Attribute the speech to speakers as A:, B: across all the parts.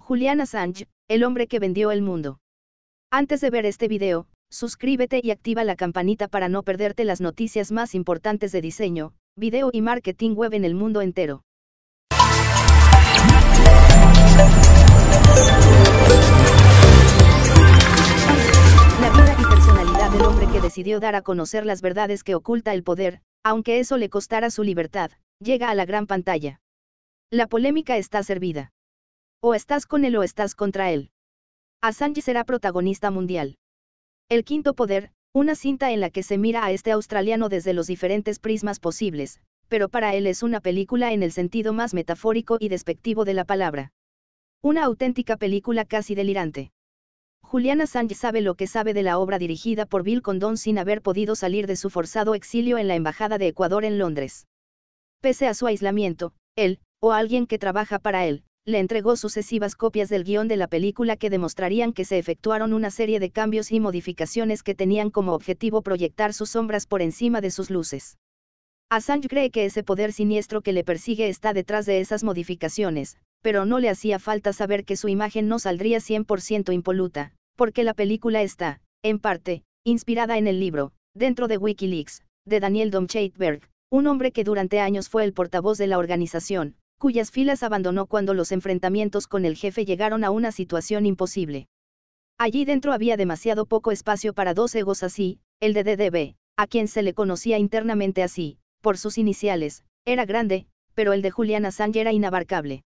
A: Julian Assange, el hombre que vendió el mundo. Antes de ver este video, suscríbete y activa la campanita para no perderte las noticias más importantes de diseño, video y marketing web en el mundo entero. La vida y personalidad del hombre que decidió dar a conocer las verdades que oculta el poder, aunque eso le costara su libertad, llega a la gran pantalla. La polémica está servida. O estás con él o estás contra él. Assange será protagonista mundial. El quinto poder, una cinta en la que se mira a este australiano desde los diferentes prismas posibles, pero para él es una película en el sentido más metafórico y despectivo de la palabra. Una auténtica película casi delirante. Julian Assange sabe lo que sabe de la obra dirigida por Bill Condon sin haber podido salir de su forzado exilio en la Embajada de Ecuador en Londres. Pese a su aislamiento, él, o alguien que trabaja para él, le entregó sucesivas copias del guión de la película que demostrarían que se efectuaron una serie de cambios y modificaciones que tenían como objetivo proyectar sus sombras por encima de sus luces. Assange cree que ese poder siniestro que le persigue está detrás de esas modificaciones, pero no le hacía falta saber que su imagen no saldría 100% impoluta, porque la película está, en parte, inspirada en el libro, dentro de Wikileaks, de Daniel Domscheit-Berg, un hombre que durante años fue el portavoz de la organización, cuyas filas abandonó cuando los enfrentamientos con el jefe llegaron a una situación imposible. Allí dentro había demasiado poco espacio para dos egos así, el de DDB, a quien se le conocía internamente así, por sus iniciales, era grande, pero el de Julian Assange era inabarcable.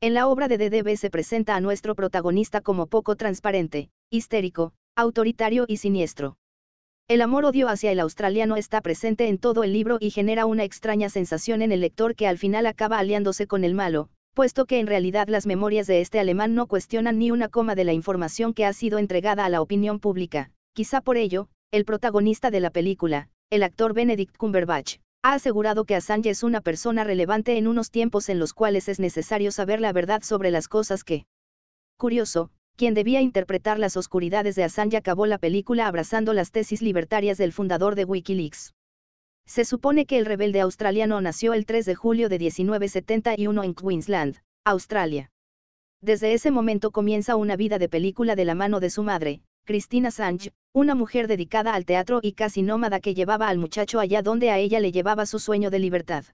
A: En la obra de DDB se presenta a nuestro protagonista como poco transparente, histérico, autoritario y siniestro. El amor-odio hacia el australiano está presente en todo el libro y genera una extraña sensación en el lector que al final acaba aliándose con el malo, puesto que en realidad las memorias de este alemán no cuestionan ni una coma de la información que ha sido entregada a la opinión pública. Quizá por ello, el protagonista de la película, el actor Benedict Cumberbatch, ha asegurado que Assange es una persona relevante en unos tiempos en los cuales es necesario saber la verdad sobre las cosas que... Curioso, quien debía interpretar las oscuridades de Assange acabó la película abrazando las tesis libertarias del fundador de Wikileaks. Se supone que el rebelde australiano nació el 3 de julio de 1971 en Queensland, Australia. Desde ese momento comienza una vida de película de la mano de su madre, Christine Assange, una mujer dedicada al teatro y casi nómada que llevaba al muchacho allá donde a ella le llevaba su sueño de libertad.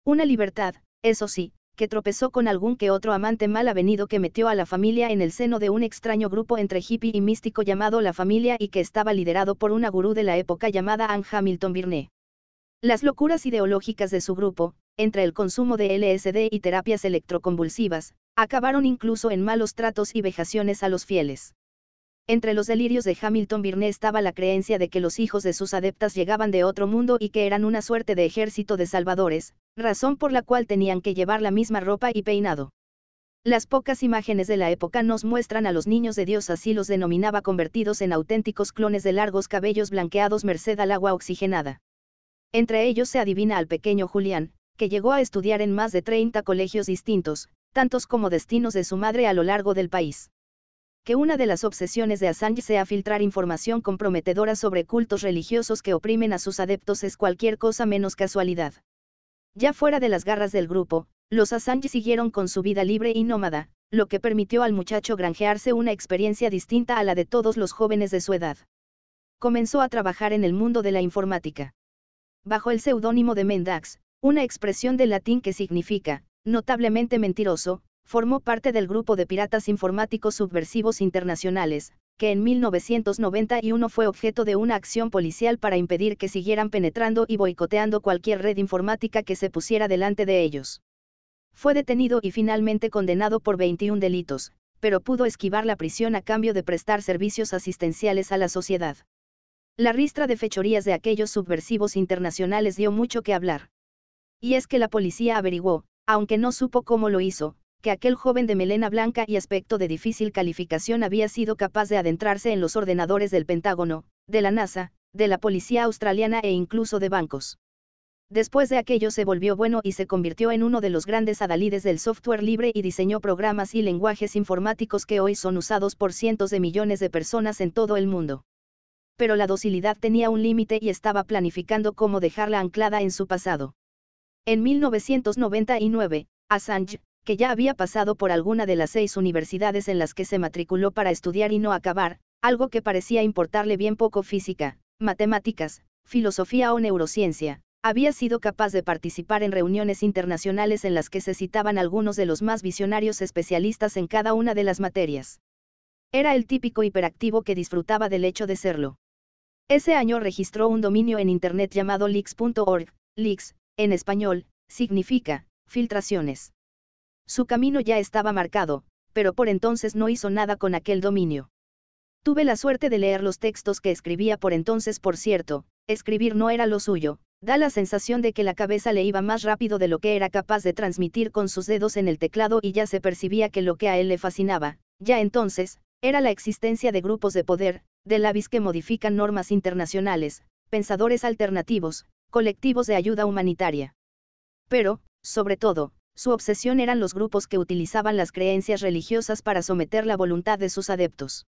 A: Una libertad, eso sí, que tropezó con algún que otro amante mal avenido que metió a la familia en el seno de un extraño grupo entre hippie y místico llamado La Familia y que estaba liderado por una gurú de la época llamada Anne Hamilton Virne. Las locuras ideológicas de su grupo, entre el consumo de LSD y terapias electroconvulsivas, acabaron incluso en malos tratos y vejaciones a los fieles. Entre los delirios de Hamilton Virne estaba la creencia de que los hijos de sus adeptas llegaban de otro mundo y que eran una suerte de ejército de salvadores, razón por la cual tenían que llevar la misma ropa y peinado. Las pocas imágenes de la época nos muestran a los niños de Dios, así los denominaba, convertidos en auténticos clones de largos cabellos blanqueados merced al agua oxigenada. Entre ellos se adivina al pequeño Julián, que llegó a estudiar en más de 30 colegios distintos, tantos como destinos de su madre a lo largo del país. Que una de las obsesiones de Assange sea filtrar información comprometedora sobre cultos religiosos que oprimen a sus adeptos es cualquier cosa menos casualidad. Ya fuera de las garras del grupo, los Assange siguieron con su vida libre y nómada, lo que permitió al muchacho granjearse una experiencia distinta a la de todos los jóvenes de su edad. Comenzó a trabajar en el mundo de la informática. Bajo el seudónimo de Mendax, una expresión del latín que significa, notablemente mentiroso, formó parte del grupo de piratas informáticos subversivos internacionales, que en 1991 fue objeto de una acción policial para impedir que siguieran penetrando y boicoteando cualquier red informática que se pusiera delante de ellos. Fue detenido y finalmente condenado por 21 delitos, pero pudo esquivar la prisión a cambio de prestar servicios asistenciales a la sociedad. La ristra de fechorías de aquellos subversivos internacionales dio mucho que hablar. Y es que la policía averiguó, aunque no supo cómo lo hizo, que aquel joven de melena blanca y aspecto de difícil calificación había sido capaz de adentrarse en los ordenadores del Pentágono, de la NASA, de la policía australiana e incluso de bancos. Después de aquello se volvió bueno y se convirtió en uno de los grandes adalides del software libre y diseñó programas y lenguajes informáticos que hoy son usados por cientos de millones de personas en todo el mundo. Pero la docilidad tenía un límite y estaba planificando cómo dejarla anclada en su pasado. En 1999, Assange, que ya había pasado por alguna de las 6 universidades en las que se matriculó para estudiar y no acabar, algo que parecía importarle bien poco física, matemáticas, filosofía o neurociencia, había sido capaz de participar en reuniones internacionales en las que se citaban algunos de los más visionarios especialistas en cada una de las materias. Era el típico hiperactivo que disfrutaba del hecho de serlo. Ese año registró un dominio en Internet llamado leaks.org, leaks, en español, significa, filtraciones. Su camino ya estaba marcado, pero por entonces no hizo nada con aquel dominio. Tuve la suerte de leer los textos que escribía por entonces, por cierto, escribir no era lo suyo, da la sensación de que la cabeza le iba más rápido de lo que era capaz de transmitir con sus dedos en el teclado y ya se percibía que lo que a él le fascinaba, ya entonces, era la existencia de grupos de poder, de lobbies que modifican normas internacionales, pensadores alternativos, colectivos de ayuda humanitaria. Pero, sobre todo, su obsesión eran los grupos que utilizaban las creencias religiosas para someter la voluntad de sus adeptos.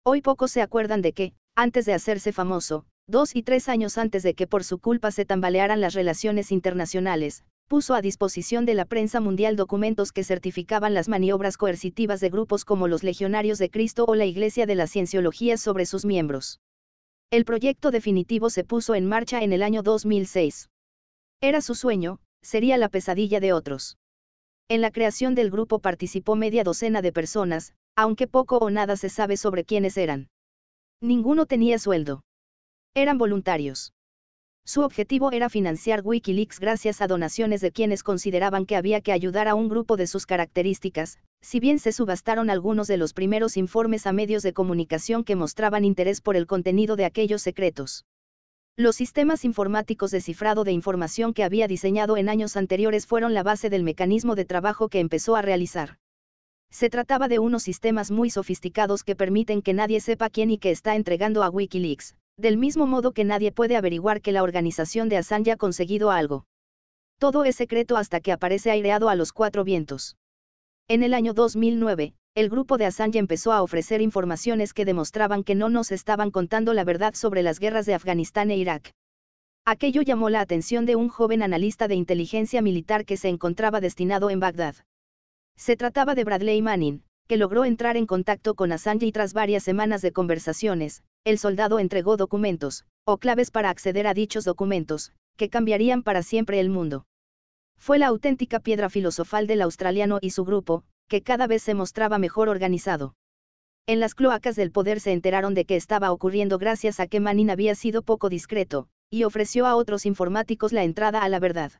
A: Hoy pocos se acuerdan de que, antes de hacerse famoso, 2 y 3 años antes de que por su culpa se tambalearan las relaciones internacionales, puso a disposición de la prensa mundial documentos que certificaban las maniobras coercitivas de grupos como los Legionarios de Cristo o la Iglesia de la Cienciología sobre sus miembros. El proyecto definitivo se puso en marcha en el año 2006. Era su sueño, sería la pesadilla de otros. En la creación del grupo participó media docena de personas, aunque poco o nada se sabe sobre quiénes eran. Ninguno tenía sueldo. Eran voluntarios. Su objetivo era financiar Wikileaks gracias a donaciones de quienes consideraban que había que ayudar a un grupo de sus características, si bien se subastaron algunos de los primeros informes a medios de comunicación que mostraban interés por el contenido de aquellos secretos. Los sistemas informáticos de cifrado de información que había diseñado en años anteriores fueron la base del mecanismo de trabajo que empezó a realizar. Se trataba de unos sistemas muy sofisticados que permiten que nadie sepa quién y qué está entregando a Wikileaks, del mismo modo que nadie puede averiguar que la organización de Assange ha conseguido algo. Todo es secreto hasta que aparece aireado a los 4 vientos. En el año 2009, el grupo de Assange empezó a ofrecer informaciones que demostraban que no nos estaban contando la verdad sobre las guerras de Afganistán e Irak. Aquello llamó la atención de un joven analista de inteligencia militar que se encontraba destinado en Bagdad. Se trataba de Bradley Manning, que logró entrar en contacto con Assange y tras varias semanas de conversaciones, el soldado entregó documentos, o claves para acceder a dichos documentos, que cambiarían para siempre el mundo. Fue la auténtica piedra filosofal del australiano y su grupo, que cada vez se mostraba mejor organizado. En las cloacas del poder se enteraron de qué estaba ocurriendo gracias a que Manning había sido poco discreto, y ofreció a otros informáticos la entrada a la verdad.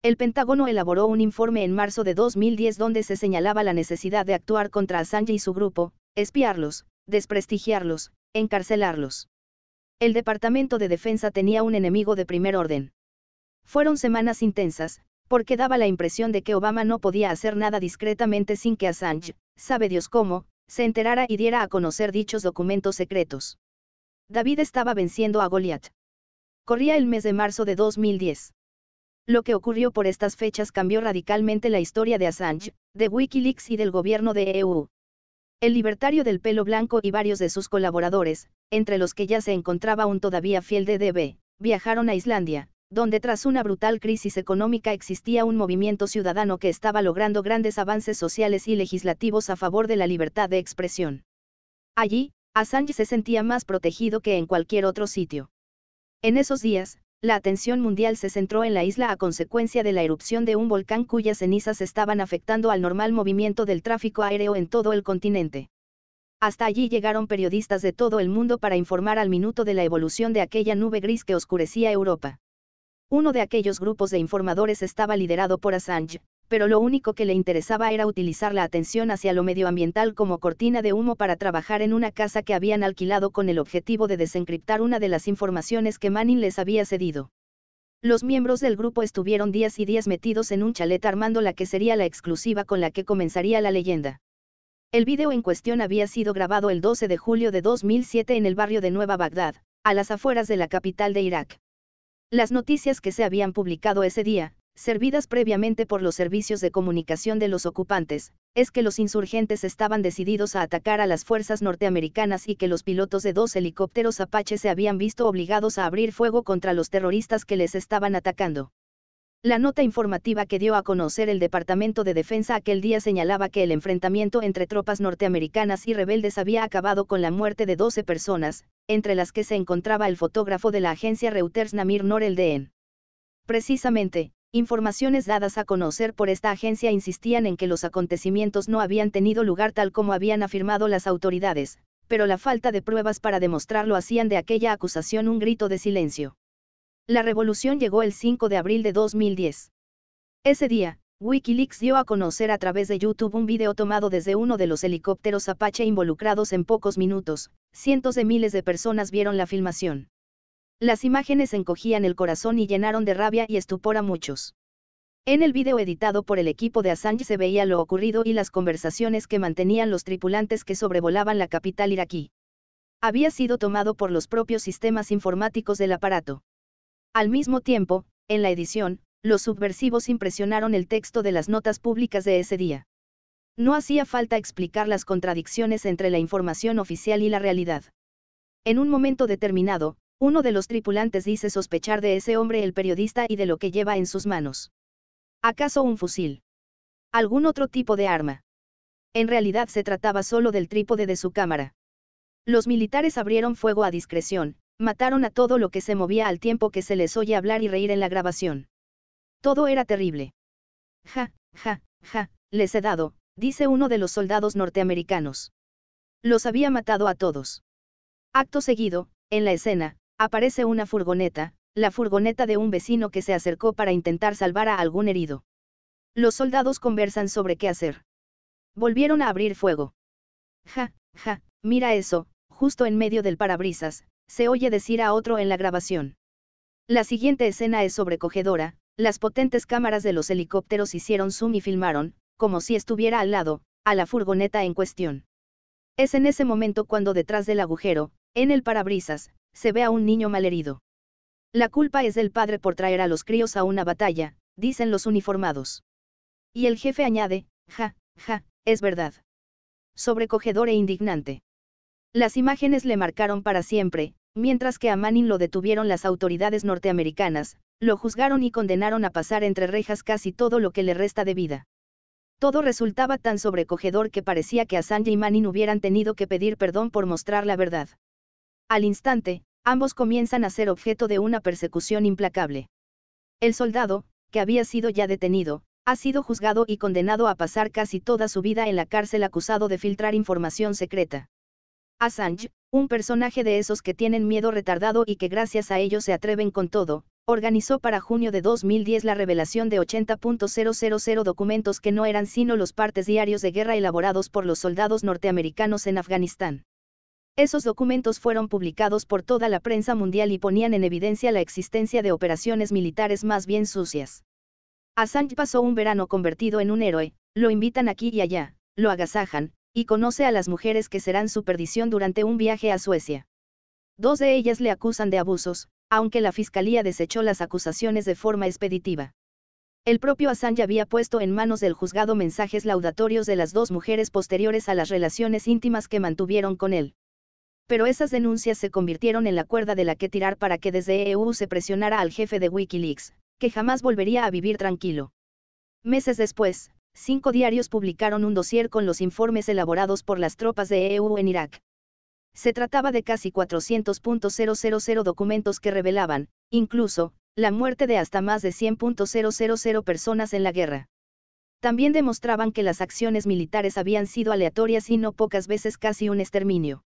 A: El Pentágono elaboró un informe en marzo de 2010 donde se señalaba la necesidad de actuar contra Assange y su grupo, espiarlos, desprestigiarlos, encarcelarlos. El Departamento de Defensa tenía un enemigo de primer orden. Fueron semanas intensas, porque daba la impresión de que Obama no podía hacer nada discretamente sin que Assange, sabe Dios cómo, se enterara y diera a conocer dichos documentos secretos. David estaba venciendo a Goliat. Corría el mes de marzo de 2010. Lo que ocurrió por estas fechas cambió radicalmente la historia de Assange, de Wikileaks y del gobierno de EU. El libertario del pelo blanco y varios de sus colaboradores, entre los que ya se encontraba un todavía fiel DDB, viajaron a Islandia, donde tras una brutal crisis económica existía un movimiento ciudadano que estaba logrando grandes avances sociales y legislativos a favor de la libertad de expresión. Allí, Assange se sentía más protegido que en cualquier otro sitio. En esos días, la atención mundial se centró en la isla a consecuencia de la erupción de un volcán cuyas cenizas estaban afectando al normal movimiento del tráfico aéreo en todo el continente. Hasta allí llegaron periodistas de todo el mundo para informar al minuto de la evolución de aquella nube gris que oscurecía Europa. Uno de aquellos grupos de informadores estaba liderado por Assange, pero lo único que le interesaba era utilizar la atención hacia lo medioambiental como cortina de humo para trabajar en una casa que habían alquilado con el objetivo de desencriptar una de las informaciones que Manning les había cedido. Los miembros del grupo estuvieron días y días metidos en un chalet armando la que sería la exclusiva con la que comenzaría la leyenda. El vídeo en cuestión había sido grabado el 12 de julio de 2007 en el barrio de Nueva Bagdad, a las afueras de la capital de Irak. Las noticias que se habían publicado ese día, servidas previamente por los servicios de comunicación de los ocupantes, es que los insurgentes estaban decididos a atacar a las fuerzas norteamericanas y que los pilotos de 2 helicópteros Apache se habían visto obligados a abrir fuego contra los terroristas que les estaban atacando. La nota informativa que dio a conocer el Departamento de Defensa aquel día señalaba que el enfrentamiento entre tropas norteamericanas y rebeldes había acabado con la muerte de 12 personas, entre las que se encontraba el fotógrafo de la agencia Reuters Namir Noor-el-Deen. Precisamente, informaciones dadas a conocer por esta agencia insistían en que los acontecimientos no habían tenido lugar tal como habían afirmado las autoridades, pero la falta de pruebas para demostrarlo hacían de aquella acusación un grito de silencio. La revolución llegó el 5 de abril de 2010. Ese día, Wikileaks dio a conocer a través de YouTube un video tomado desde uno de los helicópteros Apache involucrados en pocos minutos. Cientos de miles de personas vieron la filmación. Las imágenes encogían el corazón y llenaron de rabia y estupor a muchos. En el video editado por el equipo de Assange se veía lo ocurrido y las conversaciones que mantenían los tripulantes que sobrevolaban la capital iraquí. Había sido tomado por los propios sistemas informáticos del aparato. Al mismo tiempo, en la edición, los subversivos impresionaron el texto de las notas públicas de ese día. No hacía falta explicar las contradicciones entre la información oficial y la realidad. En un momento determinado, uno de los tripulantes dice sospechar de ese hombre el periodista y de lo que lleva en sus manos. ¿Acaso un fusil? ¿Algún otro tipo de arma? En realidad se trataba solo del trípode de su cámara. Los militares abrieron fuego a discreción. Mataron a todo lo que se movía al tiempo que se les oye hablar y reír en la grabación. Todo era terrible. Ja, les he dado, dice uno de los soldados norteamericanos. Los había matado a todos. Acto seguido, en la escena, aparece una furgoneta, la furgoneta de un vecino que se acercó para intentar salvar a algún herido. Los soldados conversan sobre qué hacer. Volvieron a abrir fuego. Ja, mira eso, justo en medio del parabrisas, se oye decir a otro en la grabación. La siguiente escena es sobrecogedora, las potentes cámaras de los helicópteros hicieron zoom y filmaron, como si estuviera al lado, a la furgoneta en cuestión. Es en ese momento cuando detrás del agujero, en el parabrisas, se ve a un niño malherido. La culpa es del padre por traer a los críos a una batalla, dicen los uniformados. Y el jefe añade, es verdad. Sobrecogedor e indignante. Las imágenes le marcaron para siempre. Mientras que a Manning lo detuvieron las autoridades norteamericanas, lo juzgaron y condenaron a pasar entre rejas casi todo lo que le resta de vida. Todo resultaba tan sobrecogedor que parecía que Assange y Manning hubieran tenido que pedir perdón por mostrar la verdad. Al instante, ambos comienzan a ser objeto de una persecución implacable. El soldado, que había sido ya detenido, ha sido juzgado y condenado a pasar casi toda su vida en la cárcel acusado de filtrar información secreta. Assange, un personaje de esos que tienen miedo retardado y que gracias a ello se atreven con todo, organizó para junio de 2010 la revelación de 80.000 documentos que no eran sino los partes diarios de guerra elaborados por los soldados norteamericanos en Afganistán. Esos documentos fueron publicados por toda la prensa mundial y ponían en evidencia la existencia de operaciones militares más bien sucias. Assange pasó un verano convertido en un héroe, lo invitan aquí y allá, lo agasajan, y conoce a las mujeres que serán su perdición durante un viaje a Suecia. 2 de ellas le acusan de abusos, aunque la fiscalía desechó las acusaciones de forma expeditiva. El propio Assange había puesto en manos del juzgado mensajes laudatorios de las 2 mujeres posteriores a las relaciones íntimas que mantuvieron con él. Pero esas denuncias se convirtieron en la cuerda de la que tirar para que desde EU se presionara al jefe de Wikileaks, que jamás volvería a vivir tranquilo. Meses después, 5 diarios publicaron un dossier con los informes elaborados por las tropas de EU en Irak. Se trataba de casi 400.000 documentos que revelaban, incluso, la muerte de hasta más de 100.000 personas en la guerra. También demostraban que las acciones militares habían sido aleatorias y no pocas veces casi un exterminio.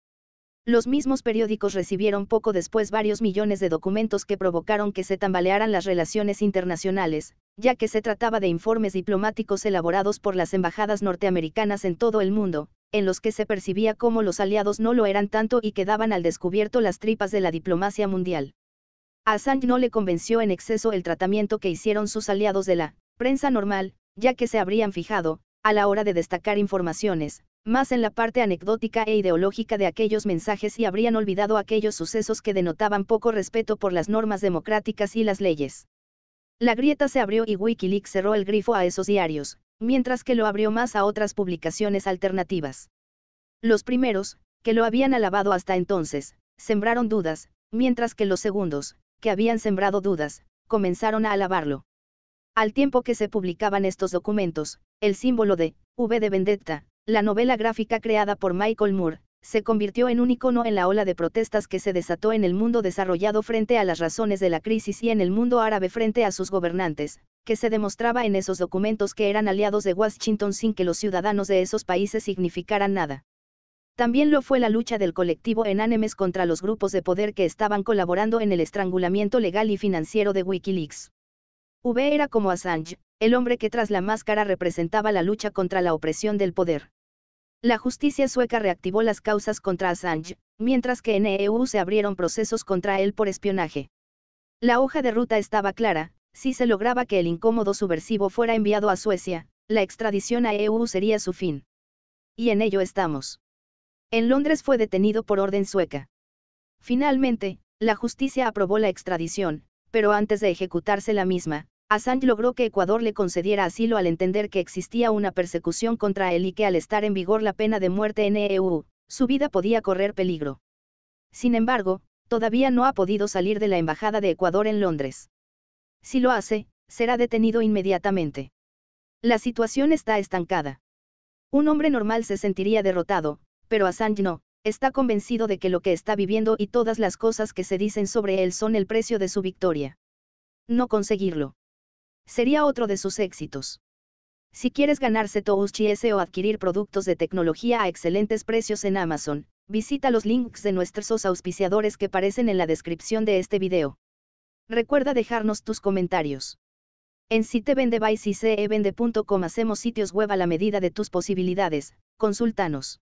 A: Los mismos periódicos recibieron poco después varios millones de documentos que provocaron que se tambalearan las relaciones internacionales, ya que se trataba de informes diplomáticos elaborados por las embajadas norteamericanas en todo el mundo, en los que se percibía cómo los aliados no lo eran tanto y quedaban al descubierto las tripas de la diplomacia mundial. A Assange no le convenció en exceso el tratamiento que hicieron sus aliados de la prensa normal, ya que se habrían fijado, a la hora de destacar informaciones, más en la parte anecdótica e ideológica de aquellos mensajes y habrían olvidado aquellos sucesos que denotaban poco respeto por las normas democráticas y las leyes. La grieta se abrió y Wikileaks cerró el grifo a esos diarios, mientras que lo abrió más a otras publicaciones alternativas. Los primeros, que lo habían alabado hasta entonces, sembraron dudas, mientras que los segundos, que habían sembrado dudas, comenzaron a alabarlo. Al tiempo que se publicaban estos documentos, el símbolo de V de Vendetta, la novela gráfica creada por Michael Moore, se convirtió en un icono en la ola de protestas que se desató en el mundo desarrollado frente a las razones de la crisis y en el mundo árabe frente a sus gobernantes, que se demostraba en esos documentos que eran aliados de Washington sin que los ciudadanos de esos países significaran nada. También lo fue la lucha del colectivo Enanemes contra los grupos de poder que estaban colaborando en el estrangulamiento legal y financiero de Wikileaks. V era como Assange, el hombre que tras la máscara representaba la lucha contra la opresión del poder. La justicia sueca reactivó las causas contra Assange, mientras que en EU se abrieron procesos contra él por espionaje. La hoja de ruta estaba clara: si se lograba que el incómodo subversivo fuera enviado a Suecia, la extradición a EU sería su fin. Y en ello estamos. En Londres fue detenido por orden sueca. Finalmente, la justicia aprobó la extradición, pero antes de ejecutarse la misma, Assange logró que Ecuador le concediera asilo al entender que existía una persecución contra él y que al estar en vigor la pena de muerte en EU, su vida podía correr peligro. Sin embargo, todavía no ha podido salir de la Embajada de Ecuador en Londres. Si lo hace, será detenido inmediatamente. La situación está estancada. Un hombre normal se sentiría derrotado, pero Assange no, está convencido de que lo que está viviendo y todas las cosas que se dicen sobre él son el precio de su victoria. No conseguirlo sería otro de sus éxitos. Si quieres ganarse Touch o adquirir productos de tecnología a excelentes precios en Amazon, visita los links de nuestros auspiciadores que aparecen en la descripción de este video. Recuerda dejarnos tus comentarios. En Sitevendebys y cevende.com hacemos sitios web a la medida de tus posibilidades, consúltanos.